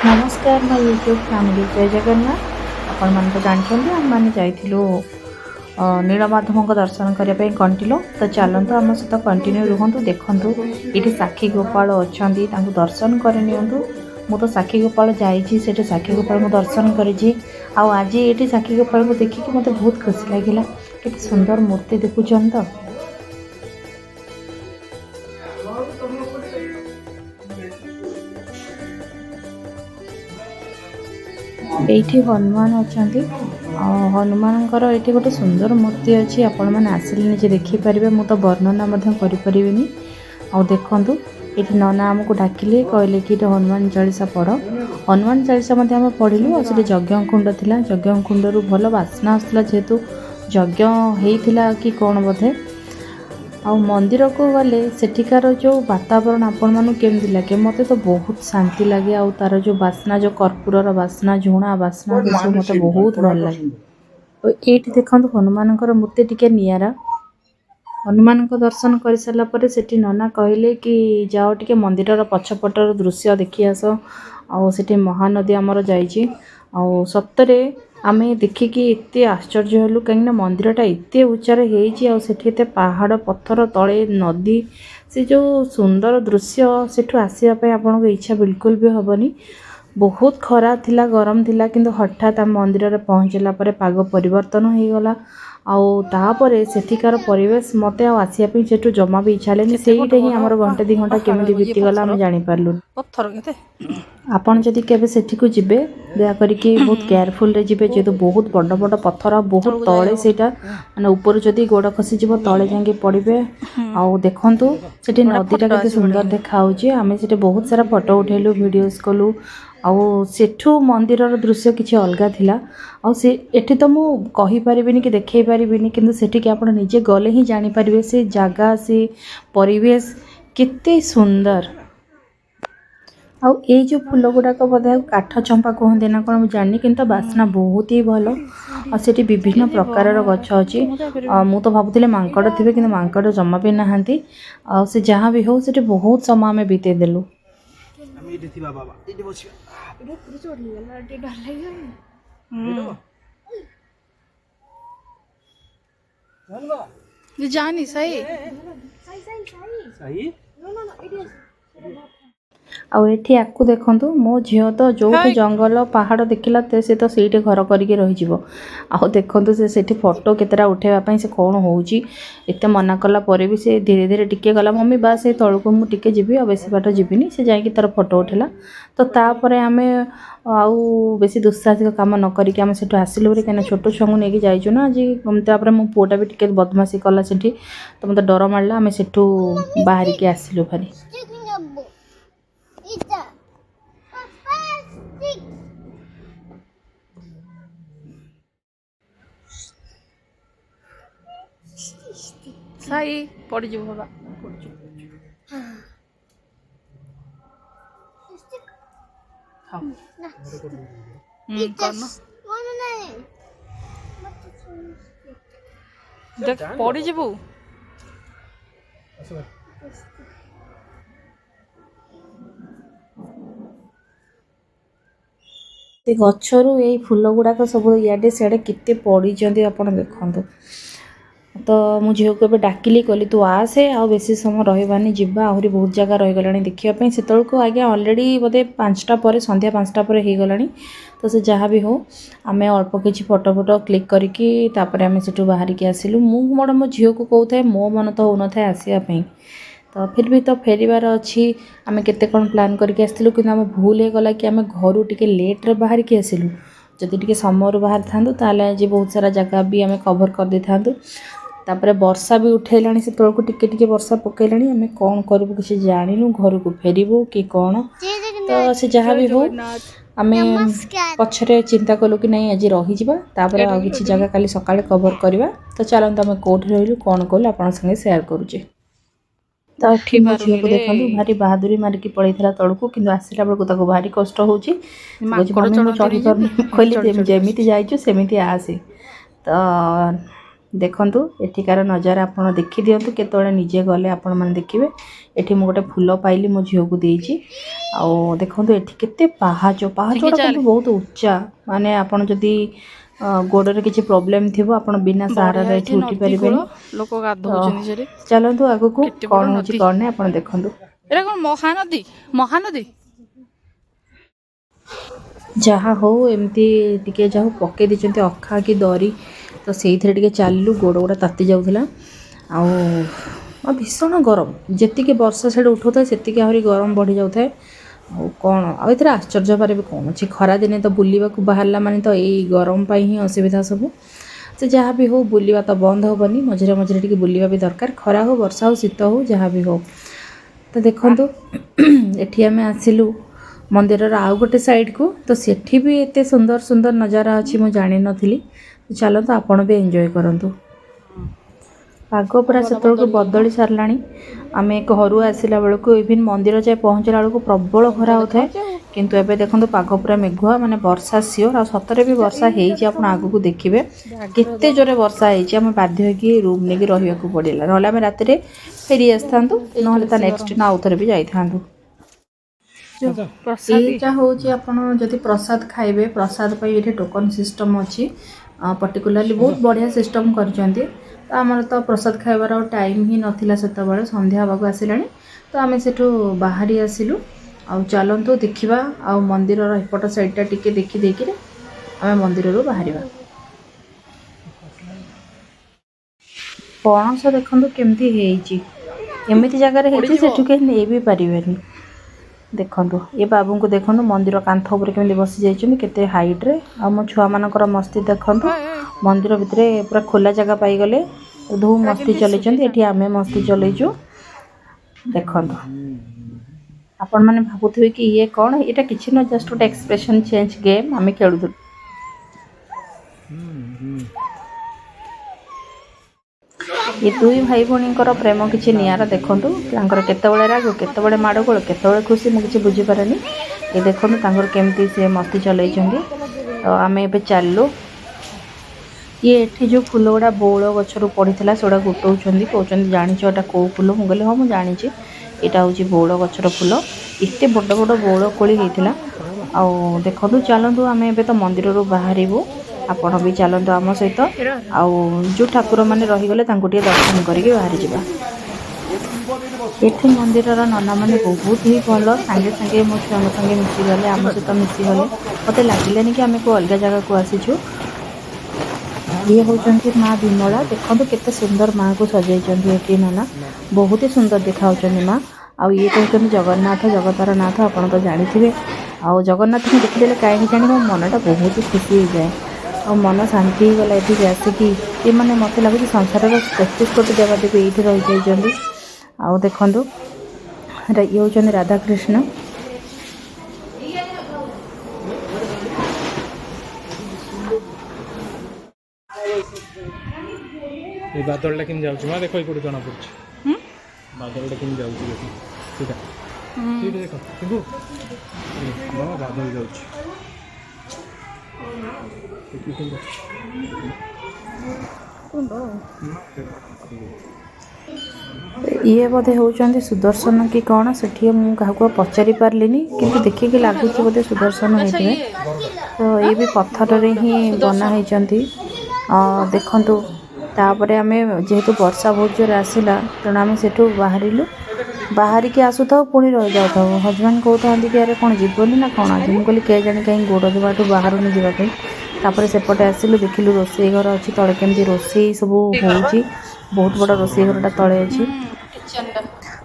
नमस्कार मो YouTube family जय जगन्नाथ। आपण मान तो जानते आम मैंने जाइलु नीलमाधव दर्शन करने कंटिलो। तो चलतु आम सहित कंटिन्यू रुहतु देखु ये साक्षी गोपाल अच्छा दर्शन कर मु तो साक्षी गोपाल जाइए साक्षी गोपाल को दर्शन करी आज ये साक्षी गोपाल को देखिक मत बहुत खुशी लगे कि सुंदर मूर्ति देखुं तो ये हनुमान अच्छा हनुमान ये गोटे सुंदर मूर्ति अच्छी आपण मैंने आसिले निजे देखिपारे मुझे तो वर्णना करें आ देखु ये नना आमको डाकिले कहले कि हनुमान चालीसा पढ़। हनुमान चालीसा आम पढ़लु और यज्ञ कुंड थी यज्ञ कुंड रू भल बास्ना आसला जेहेतु यज्ञ होता कि कौन बोधे आ मंदिर को गले सेठिकार जो वातावरण आपण मानू केमती लगे मते तो बहुत शांति लगे आ तार जो बास्ना जो कर्पूर बास्ना झुणा बास्ना मत बहुत भल लगे। ये देखो हनुमान मूर्ति टिके नियारा हनुमान को दर्शन कर सारापर से नना कहले कि जाओ टिके मंदिर पछपटर दृश्य देखी आस आठी महानदी आमर जाइए सतरे आमे देखिकी एते आश्चर्य हलु कहीं मंदिरटा एते उच्चार होते पहाड़ पत्थर तले नदी से जो सुंदर दृश्य सेठु आसवाई आपन को इच्छा बिल्कुल भी हेनी। बहुत खरा थिला गरम थिला किंतु हठात आम मंदिर में पहुँचला पाग परिवर्तन हो गला आउे सेठिकार परिवेश मत आसवाई से जमा भी इच्छा है से ही आम घंटे 2 घंटा केमी बीतीगला आम जापारू। आपन जदि केबे सेठी को जिबे दया करिके बहुत केयरफुल रे जिबे जेतु बहुत बड़ बड़ पत्थर बहुत तले सेटा माने ऊपर जदि गोड़ खसी जिवो तले जाके पड़िबे आ देखंतु सेठी नदीटा केते सुंदर देखा होची। आमे सेठी बहुत सारा फोटो उठेलु वीडियोस कलु सेठू मंदिर दृश्य किसी अलग थिला आ से एठी तो मु कहि परिबिनी कि देखै परिबिनी किंतु सेठी कि आपण निजे गले ही जानि परिबे से जागा से परिवेश केते सुंदर आ ये जो फूल गुड़ाक बोधे काठ चंपा कहते ना कौन जानी कि बास्ना बहुत ही भल आठी विभिन्न प्रकार गछ अच्छी मु तो भावुली मांकड़ थे कि मांकड़ जमा भी नहांती से जहाँ भी हो से बहुत समय आम बीतेदेलु। जानी सही आठी आपको देखु मो झी तो जो जंगल पहाड़ देखला से तो सीटे घर करके रही देखु से फोटो केतरा उठेवाई से कौन होत मना कला भी से धीरे धीरे टिके गला मम्मी बा से तौक मुझे जीवी और बेसी बाट जीविनी से जाकि तार फोटो उठेला तो तापर आम आउ बेसी दुस्साहसिक काम न करिक आम से आसिलु कहीं छोट छुआ को लेकिन जाइचु ना आज मो पुआटा भी टिके बदमाशी कला से तो मत डर मारा आम से बाहर के आसिलु भारी। सही पड़ जो बाबा देख पड़ जीवु गचरू ये फूल गुड़ाक सब इे सियाड़े केते पड़ी आपड़ देखते तो मु झील को डाकिली कहली तू आसे आ बेसी समय रही जावा आहरी बहुत जगह रहीगला देखापी से आगे अलरेडी बोधे 5टा पर संध्या 5टा पर हो गला तो से जहाँ भी हो आम अल्प किसी फोटो फोटो क्लिक करके आम से बाहर के आसिलु मुझे मो झील को कहूए मो मन तो हो ना आसवाई तो फिर भी तो फेरबार अच्छी आम केते कौन प्लान करके आसलु कि आम भूल हो गला कि आम घर टिके लेट्रे बाहर के आसिलु जदि टिके समय बाहर था आज बहुत सारा जगह भी आम कवर कर दे था तापर वर्षा भी उठेला से तौक टिके टिके वर्षा पकईला आम कौन करूँ किसी जानू घर को फेरबू कि कौन तो से जहाँ भी हो आम पछरे चिंता कलु कि नहीं आज रही तापर आ किसी जगह काली सकाळे कवर करवा। तो चलते आम कौटी रही कौन कलु आप सेयार करुचे तो ये मो झील को देखो भारी बहादुरी मारिकी पड़ेगा तौक कि आसला बेलू भारी कष्ट हो चढ़ी पार कहली जमी जाइए सेमती आसे तो ଦେଖନ୍ତୁ ଏଠିକାର ନଜାରା ଆପଣ ଦେଖିଦିଅନ୍ତୁ କେତେବେଳେ ନିଜେ ଗଲେ ଆପଣମାନେ ଦେଖିବେ। ଏଠି ମୁଁ ଗୋଟେ ଫୁଲ ପାଇଲି ମୋ ଝିଅକୁ ଦେଇଛି। ଆଉ ଦେଖନ୍ତୁ ଏଠି କେତେ ପାହାଚଟା କିନ୍ତୁ ବହୁତ ଉଚ୍ଚା, ମାନେ ଆପଣ ଯଦି ଗୋଡ଼ରେ କିଛି ପ୍ରୋବ୍ଲେମ୍ ଥିବ ଆପଣ ବିନା ସାହାରାରେ ଏଠି ଉଠି ପାରିବେନି। ଲୋକ ଗାଧଉଛନ୍ତି ସେଠି। ଚାଲନ୍ତୁ ଆଗକୁ କେତେ କ'ଣ ବଡ ହେଉଛି ନଦୀ। କ'ଣ ନାହିଁ ଆପଣ ଦେଖନ୍ତୁ। ଏଇଟା କ'ଣ ମହାନଦୀ? ମହାନଦୀ ଯାହା ହଉ ଏମିତି ଟିକେ ଯାହା ହଉ ପକେଇ ଦେଇଛନ୍ତି ଅଖା କି ଦରି, ତ ସେଇଥିରେ ଟିକେ ଚାଲିଲୁ, ଗୋଡ଼ ଗୁଡ଼ା ତାତି ଯାଉଥିଲା। ଆଉ ଭୀଷଣ ଗରମ, ଯେତିକି ବର୍ଷା ସେଇଠି ଉଠୁଥାଏ ସେତିକି ଆହୁରି ଗରମ ବଢ଼ିଯାଉଥାଏ। ଆଉ କ'ଣ ଆଉ ଏଥିରେ ଆଶ୍ଚର୍ଯ୍ୟ ପାରେ ବି କ'ଣ ଅଛି, ଖରାଦିନେ ତ ବୁଲିବାକୁ ବାହାରିଲା ମାନେ ତ ଏଇ ଗରମ ପାଇଁ ହିଁ ଅସୁବିଧା ସବୁ। ସେ ଯାହା ବି ହଉ ବୁଲିବା ତ ବନ୍ଦ ହେବନି, ମଝିରେ ମଝିରେ ଟିକେ ବୁଲିବା ବି ଦରକାର, ଖରା ହଉ ବର୍ଷା ହଉ ଶୀତ ହଉ ଯାହା ବି ହଉ। ତ ଦେଖନ୍ତୁ ଏଠି ଆମେ ଆସିଲୁ ମନ୍ଦିରର ଆଉ ଗୋଟେ ସାଇଡ଼୍କୁ, ତ ସେଠି ବି ଏତେ ସୁନ୍ଦର ସୁନ୍ଦର ନଜାରା ଅଛି ମୁଁ ଜାଣିନଥିଲି। ଚାଲନ୍ତୁ ଆପଣ ବି ଏନ୍ଜୟ କରନ୍ତୁ। ପାଗ ପୁରା ସେତେବେଳକୁ ବଦଳି ସାରିଲାଣି। ଆମେ ଘରୁ ଆସିଲା ବେଳକୁ ଇଭିନ୍ ମନ୍ଦିର ଯାଏ ପହଞ୍ଚିଲା ବେଳକୁ ପ୍ରବଳ ଖରା ହେଉଥାଏ, କିନ୍ତୁ ଏବେ ଦେଖନ୍ତୁ ପାଗ ପୁରା ମେଘୁଆ, ମାନେ ବର୍ଷା ସିଓର। ଆଉ ସତରେ ବି ବର୍ଷା ହେଇଛି, ଆପଣ ଆଗକୁ ଦେଖିବେ କେତେ ଜୋରେ ବର୍ଷା ହେଇଛି। ଆମେ ବାଧ୍ୟ ହୋଇକି ରୁମ୍ ନେଇକି ରହିବାକୁ ପଡ଼ିଲା, ନହେଲେ ଆମେ ରାତିରେ ଫେରି ଆସିଥାନ୍ତୁ, ନହେଲେ ତା ନେକ୍ସଟ ଦିନ ଆଉ ଥରେ ବି ଯାଇଥାନ୍ତୁ। ଏଇଟା ହେଉଛି ଆପଣ ଯଦି ପ୍ରସାଦ ଖାଇବେ, ପ୍ରସାଦ ପାଇଁ ଏଠି ଟୋକନ୍ ସିଷ୍ଟମ୍ ଅଛି। ପର୍ଟିକୁଲାରଲି ବହୁତ ବଢ଼ିଆ ସିଷ୍ଟମ୍ କରିଛନ୍ତି। ତ ଆମର ତ ପ୍ରସାଦ ଖାଇବାର ଆଉ ଟାଇମ୍ ହିଁ ନଥିଲା ସେତେବେଳେ, ସନ୍ଧ୍ୟା ହେବାକୁ ଆସିଲାଣି। ତ ଆମେ ସେଠୁ ବାହାରି ଆସିଲୁ। ଆଉ ଚାଲନ୍ତୁ ଦେଖିବା, ଆଉ ମନ୍ଦିରର ଏପଟ ସାଇଡ଼୍ଟା ଟିକେ ଦେଖି ଦେଇକିରି ଆମେ ମନ୍ଦିରରୁ ବାହାରିବା। ପଣସ ଦେଖନ୍ତୁ କେମିତି ହେଇଛି, ଏମିତି ଜାଗାରେ ହେଇଛି ସେଠୁ କେହି ନେଇ ବି ପାରିବେନି। ଦେଖନ୍ତୁ ଏ ବାବୁଙ୍କୁ ଦେଖନ୍ତୁ ମନ୍ଦିର କାନ୍ଥ ଉପରେ କେମିତି ବସି ଯାଇଛନ୍ତି, କେତେ ହାଇଟ୍ରେ। ଆଉ ମୋ ଛୁଆମାନଙ୍କର ମସ୍ତି ଦେଖନ୍ତୁ, ମନ୍ଦିର ଭିତରେ ପୁରା ଖୋଲା ଜାଗା ପାଇଗଲେ ଧୁମ୍ ମସ୍ତି ଚଲେଇଛନ୍ତି। ଏଠି ଆମେ ମସ୍ତି ଚଲେଇଛୁ। ଦେଖନ୍ତୁ ଆପଣମାନେ ଭାବୁଥିବେ କି ଇଏ କ'ଣ, ଏଇଟା କିଛି ନୁହେଁ, ଜଷ୍ଟ ଗୋଟେ ଏକ୍ସପ୍ରେସନ୍ ଚେଞ୍ଜ ଗେମ୍ ଆମେ ଖେଳୁଥିଲୁ। ଏ ଦୁଇ ଭାଇ ଭଉଣୀଙ୍କର ପ୍ରେମ କିଛି ନିଆରା। ଦେଖନ୍ତୁ ତାଙ୍କର କେତେବେଳେ ରାଗ, କେତେବେଳେ ମାଡ଼ଗୋଳ, କେତେବେଳେ ଖୁସି, ମୁଁ କିଛି ବୁଝିପାରେନି। ଏ ଦେଖନ୍ତୁ ତାଙ୍କର କେମିତି ସେ ମସ୍ତି ଚଲେଇଛନ୍ତି। ତ ଆମେ ଏବେ ଚାଲିଲୁ। ଇଏ ଏଠି ଯେଉଁ ଫୁଲ ଗୁଡ଼ା ବଉଳ ଗଛରୁ ପଡ଼ିଥିଲା ସେଗୁଡ଼ା ଗୋଟଉଛନ୍ତି, କହୁଛନ୍ତି ଜାଣିଛ ଏଇଟା କେଉଁ ଫୁଲ? ମୁଁ କହିଲି ହଁ ମୁଁ ଜାଣିଛି, ଏଇଟା ହେଉଛି ବଉଳ ଗଛର ଫୁଲ। ଏତେ ବଡ଼ ବଡ଼ ବଉଳ କୋଳି ହେଇଥିଲା। ଆଉ ଦେଖନ୍ତୁ ଚାଲନ୍ତୁ ଆମେ ଏବେ ତ ମନ୍ଦିରରୁ ବାହାରିବୁ, ଆପଣ ବି ଚାଲନ୍ତୁ ଆମ ସହିତ। ଆଉ ଯେଉଁ ଠାକୁରମାନେ ରହିଗଲେ ତାଙ୍କୁ ଟିକେ ଦର୍ଶନ କରିକି ବାହାରିଯିବା। ଏଠି ମନ୍ଦିରର ନନାମାନେ ବହୁତ ହିଁ ଭଲ, ସାଙ୍ଗେ ସାଙ୍ଗେ ମୋ ଛୁଆଙ୍କ ସାଙ୍ଗେ ମିଶିଗଲେ, ଆମ ସହିତ ମିଶିଗଲେ। ମୋତେ ଲାଗିଲାନି କି ଆମେ କେଉଁ ଅଲଗା ଜାଗାକୁ ଆସିଛୁ। ଇଏ ହେଉଛନ୍ତି ମା ବିମଳା। ଦେଖନ୍ତୁ କେତେ ସୁନ୍ଦର ମାଆକୁ ସଜାଇଛନ୍ତି ଏଠି ନନା, ବହୁତ ହି ସୁନ୍ଦର ଦେଖାହେଉଛନ୍ତି ମା। ଆଉ ଇଏ କହୁଛନ୍ତି ଜଗନ୍ନାଥ, ଜଗତର ନାଥ, ଆପଣ ତ ଜାଣିଥିବେ। ଆଉ ଜଗନ୍ନାଥଙ୍କୁ ଦେଖିଦେଲେ କାହିଁକି ଜାଣି ମୋ ମନଟା ବହୁତ ଖୁସି ହେଇଯାଏ, ଆଉ ମନ ଶାନ୍ତି ହେଇଗଲା ଏଠିକି ଆସିକି। ଏମାନେ ମୋତେ ଲାଗୁଛି ସଂସାରର 33 କୋଟି ଦେବାଦେବୀ ଏଇଠି ରହିଯାଇଛନ୍ତି। ଆଉ ଦେଖନ୍ତୁ ଇଏ ହେଉଛନ୍ତି ରାଧାକୃଷ୍ଣ। এই ବାଦଲଟା କେମିତି ଯାଉଛି ମା, ଦେଖ ଏଇପଟେ ଜଣା ପଡୁଛି ବାଦଲଟା କେମିତି ଯାଉଛି, ଦେଖ ସେଇଟା ସେଇଟା ଦେଖ, କିନ୍ତୁ ବାବା ବାଦଲ ଯାଉଛି। ଇଏ ବୋଧେ ହେଉଛନ୍ତି ସୁଦର୍ଶନ କି କ'ଣ, ସେଠି ମୁଁ କାହାକୁ ଆଉ ପଚାରି ପାରିଲିନି, କିନ୍ତୁ ଦେଖିକି ଲାଗୁଛି ବୋଧେ ସୁଦର୍ଶନ ହେଇଥିବେ। ତ ଇଏ ବି ପଥରରେ ହିଁ ବନା ହେଇଛନ୍ତି। ଦେଖନ୍ତୁ ତାପରେ ଆମେ ଯେହେତୁ ବର୍ଷା ବହୁତ ଜୋରେ ଆସିଲା, ତେଣୁ ଆମେ ସେଠୁ ବାହାରିକି ଆସୁଥାଉ, ପୁଣି ରହିଯାଉଥାଉ। ହଜବେଣ୍ଡ କହୁଥାନ୍ତି କି ଆରେ କ'ଣ ଯିବନି ନା କ'ଣ ଆଜି? ମୁଁ କହିଲି କେଜାଣି କାହିଁ ଗୋଡ଼ ଜମାଠୁ ବାହାରୁନି ଯିବା ପାଇଁ। ତାପରେ ସେପଟେ ଆସିଲୁ, ଦେଖିଲୁ ରୋଷେଇ ଘର ଅଛି ତଳେ, କେମିତି ରୋଷେଇ ସବୁ ହେଉଛି। ବହୁତ ବଡ଼ ରୋଷେଇ ଘରଟା ତଳେ ଅଛି।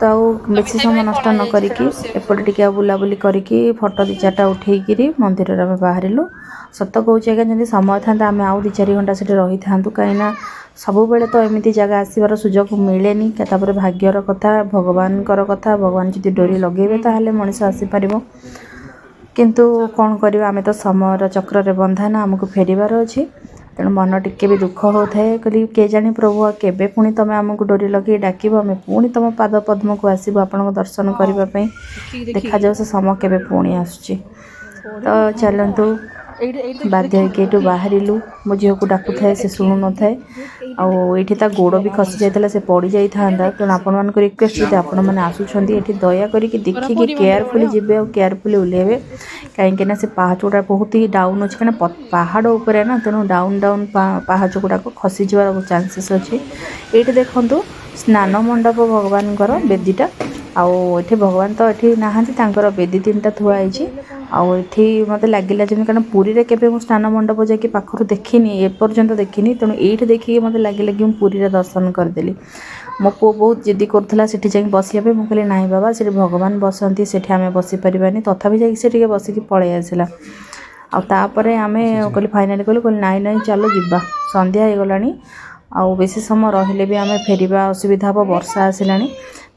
ତ ଆଉ ବେଶୀ ସମୟ ନଷ୍ଟ ନ କରିକି ଏପଟେ ଟିକେ ଆଉ ବୁଲାବୁଲି କରିକି ଫଟୋ 2-4ଟା ଉଠେଇକିରି ମନ୍ଦିରରେ ଆମେ ବାହାରିଲୁ। ସତ କହୁଛି ଆଜ୍ଞା, ଯଦି ସମୟ ଥାନ୍ତା ଆମେ ଆଉ 2-4 ଘଣ୍ଟା ସେଠି ରହିଥାନ୍ତୁ, କାହିଁକିନା ସବୁବେଳେ ତ ଏମିତି ଜାଗା ଆସିବାର ସୁଯୋଗ ମିଳେନି। ତାପରେ ଭାଗ୍ୟର କଥା, ଭଗବାନଙ୍କର କଥା, ଭଗବାନ ଯଦି ଡୋରି ଲଗେଇବେ ତାହେଲେ ମଣିଷ ଆସିପାରିବ। କିନ୍ତୁ କ'ଣ କରିବା, ଆମେ ତ ସମୟର ଚକ୍ରରେ ବନ୍ଧା ନା, ଆମକୁ ଫେରିବାର ଅଛି। ତେଣୁ ମନ ଟିକେ ବି ଦୁଃଖ ହେଉଥାଏ, କହିଲି କେଜାଣି ପ୍ରଭୁ କେବେ ପୁଣି ତୁମେ ଆମକୁ ଡୋରି ଲଗେଇ ଡାକିବ, ଆମେ ପୁଣି ତୁମ ପାଦ ପଦ୍ମକୁ ଆସିବୁ ଆପଣଙ୍କ ଦର୍ଶନ କରିବା ପାଇଁ। ଦେଖାଯାଉ ସେ ସମୟ କେବେ ପୁଣି ଆସୁଛି। ତ ଚାଲନ୍ତୁ ବାଧ୍ୟ ହେଇକି ଏଠୁ ବାହାରିଲୁ। ମୋ ଝିଅକୁ ଡାକୁଥାଏ, ସେ ଶୁଣୁ ନଥାଏ। ଆଉ ଏଇଠି ତା ଗୋଡ଼ ବି ଖସି ଯାଇଥିଲା, ସେ ପଡ଼ି ଯାଇଥାନ୍ତା। ତେଣୁ ଆପଣମାନଙ୍କ ରିକ୍ୱେଷ୍ଟ, ଯଦି ଆପଣମାନେ ଆସୁଛନ୍ତି ଏଠି ଦୟା କରିକି ଦେଖିକି କେୟାରଫୁଲି ଯିବେ ଆଉ କେୟାରଫୁଲି ଓହ୍ଲେଇବେ। କାହିଁକିନା ସେ ପାହାଚ ଗୁଡ଼ା ବହୁତ ହି ଡାଉନ୍ ଅଛି, କାରଣ ପାହାଡ଼ ଉପରେ ନା, ତେଣୁ ଡାଉନ୍ ପାହାଚ ଗୁଡ଼ାକ ଖସିଯିବାର ଚାନ୍ସେସ୍ ଅଛି। ଏଇଠି ଦେଖନ୍ତୁ ସ୍ନାନ ମଣ୍ଡପ ଭଗବାନଙ୍କର ବେଦୀଟା। ଆଉ ଏଠି ଭଗବାନ ତ ଏଠି ନାହାନ୍ତି, ତାଙ୍କର ବେଦୀ 3ଟା ଥୁଆ ହେଇଛି। ଆଉ ଏଠି ମୋତେ ଲାଗିଲା ଯେମିତି, କାରଣ ପୁରୀରେ କେବେ ମୁଁ ସ୍ନାନ ମଣ୍ଡପ ଯାଇକି ପାଖରୁ ଦେଖିନି, ଏପର୍ଯ୍ୟନ୍ତ ଦେଖିନି। ତେଣୁ ଏଇଠି ଦେଖିକି ମୋତେ ଲାଗିଲା କି ମୁଁ ପୁରୀରେ ଦର୍ଶନ କରିଦେଲି। ମୋ ପୁଅ ବହୁତ ଜିଦି କରୁଥିଲା ସେଠି ଯାଇକି ବସିବା ପାଇଁ। ମୁଁ କହିଲି ନାଇଁ ବାବା, ସେଠି ଭଗବାନ ବସନ୍ତି, ସେଠି ଆମେ ବସିପାରିବାନି। ତଥାପି ଯାଇକି ସେ ଟିକେ ବସିକି ପଳେଇ ଆସିଲା। ଆଉ ତାପରେ ଆମେ ଫାଇନାଲି କହିଲୁ ନାଇଁ ଚାଲ ଯିବା, ସନ୍ଧ୍ୟା ହେଇଗଲାଣି। ଆଉ ବେଶୀ ସମୟ ରହିଲେ ବି ଆମେ ଫେରିବା ଅସୁବିଧା ହେବ, ବର୍ଷା ଆସିଲାଣି।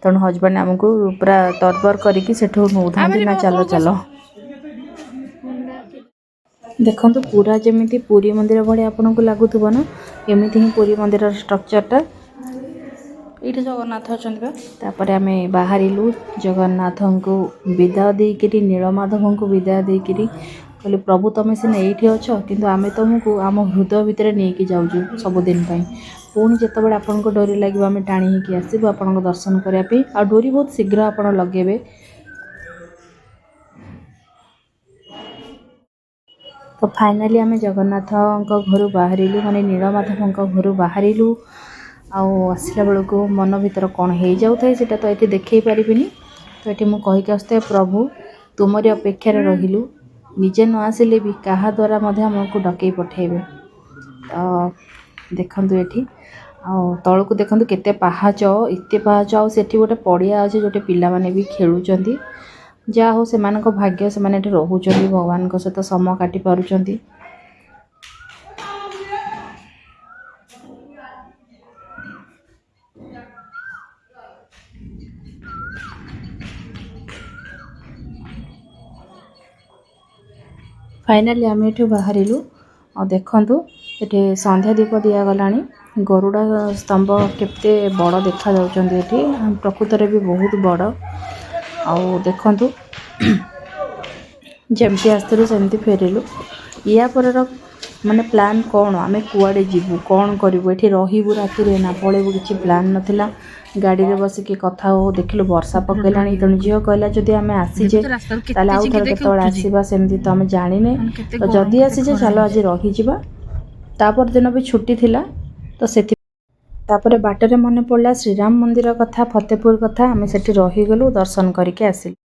ତେଣୁ ହଜବେଣ୍ଡ ଆମକୁ ପୁରା ତରବର କରିକି ସେଠୁ ନେଉଥାନ୍ତି, ନା ଚାଲ ଚାଲ। ଦେଖନ୍ତୁ ପୁରା ଯେମିତି ପୁରୀ ମନ୍ଦିର ଭଳିଆ ଆପଣଙ୍କୁ ଲାଗୁଥିବ ନା, ଏମିତି ହିଁ ପୁରୀ ମନ୍ଦିରର ଷ୍ଟ୍ରକ୍ଚରଟା। ଏଇଠି ଜଗନ୍ନାଥ ଅଛନ୍ତି ବା। ତାପରେ ଆମେ ବାହାରିଲୁ ଜଗନ୍ନାଥଙ୍କୁ ବିଦାୟ ଦେଇକିରି, ନୀଳମାଧବଙ୍କୁ ବିଦାୟ ଦେଇକିରି କହିଲି ପ୍ରଭୁ ତମେ ସିନା ଏଇଠି ଅଛ, କିନ୍ତୁ ଆମେ ତୁମକୁ ଆମ ହୃଦୟ ଭିତରେ ନେଇକି ଯାଉଛୁ ସବୁଦିନ ପାଇଁ। ପୁଣି ଯେତେବେଳେ ଆପଣଙ୍କ ଡୋରି ଲାଗିବ ଆମେ ଟାଣି ହେଇକି ଆସିବୁ ଆପଣଙ୍କ ଦର୍ଶନ କରିବା ପାଇଁ। ଆଉ ଡୋରି ବହୁତ ଶୀଘ୍ର ଆପଣ ଲଗେଇବେ। ତ ଫାଇନାଲି ଆମେ ଜଗନ୍ନାଥଙ୍କ ଘରୁ ବାହାରିଲୁ, ମାନେ ନୀଳମାଧବଙ୍କ ଘରୁ ବାହାରିଲୁ। ଆଉ ଆସିଲା ବେଳକୁ ମନ ଭିତର କ'ଣ ହେଇଯାଉଥାଏ ସେଇଟା ତ ଏଠି ଦେଖେଇ ପାରିବିନି। ତ ଏଠି ମୁଁ କହିକି ଆସୁଥାଏ, ପ୍ରଭୁ ତୁମରି ଅପେକ୍ଷାରେ ରହିଲୁ, ନିଜେ ନ ଆସିଲେ ବି କାହା ଦ୍ୱାରା ମଧ୍ୟ ଆମକୁ ଡକେଇ ପଠାଇବେ। ତ ଦେଖନ୍ତୁ ଏଠି, ଆଉ ତଳକୁ ଦେଖନ୍ତୁ କେତେ ପାହାଚ, ଏତେ ପାହାଚ। ଆଉ ସେଠି ଗୋଟେ ପଡ଼ିଆ ଅଛି ଯେଉଁଠି ପିଲାମାନେ ବି ଖେଳୁଛନ୍ତି। ଯାହା ହଉ ସେମାନଙ୍କ ଭାଗ୍ୟ, ସେମାନେ ଏଠି ରହୁଛନ୍ତି, ଭଗବାନଙ୍କ ସହିତ ସମୟ କାଟି ପାରୁଛନ୍ତି। ଫାଇନାଲି ଆମେ ଏଠୁ ବାହାରିଲୁ। ଆଉ ଦେଖନ୍ତୁ ଏଠି ସନ୍ଧ୍ୟା ଦୀପ ଦିଆଗଲାଣି। ଗରୁଡ଼ ସ୍ତମ୍ଭ କେତେ ବଡ଼ ଦେଖାଯାଉଛନ୍ତି ଏଠି, ପ୍ରକୃତରେ ବି ବହୁତ ବଡ଼। ଆଉ ଦେଖନ୍ତୁ ଯେମିତି ଆସିଥିଲୁ ସେମିତି ଫେରିଲୁ। ୟା ପରର ମାନେ ପ୍ଲାନ୍ କ'ଣ, ଆମେ କୁଆଡ଼େ ଯିବୁ, କ'ଣ କରିବୁ, ଏଠି ରହିବୁ ରାତିରେ ନା ପଳେଇବୁ, କିଛି ପ୍ଲାନ୍ ନଥିଲା। ଗାଡ଼ିରେ ବସିକି କଥା ହଉ ଦେଖିଲୁ ବର୍ଷା ପକେଇଲାଣି। ତେଣୁ ଝିଅ କହିଲା ଯଦି ଆମେ ଆସିଛେ ତାହେଲେ ଆଉ ଥରେ କେତେବେଳେ ଆସିବା, ସେମିତି ତ ଆମେ ଜାଣିନେ। ତ ଯଦି ଆସିଛେ ଚାଲ ଆଜି ରହିଯିବା। ତାପର ଦିନ ବି ଛୁଟି ଥିଲା, ତ ତାପରେ ବାଟରେ ମନେ ପଡ଼ିଲା ଶ୍ରୀରାମ ମନ୍ଦିର କଥା, ଫତେପୁର କଥା। ଆମେ ସେଠି ରହିଗଲୁ, ଦର୍ଶନ କରିକି ଆସିଲୁ।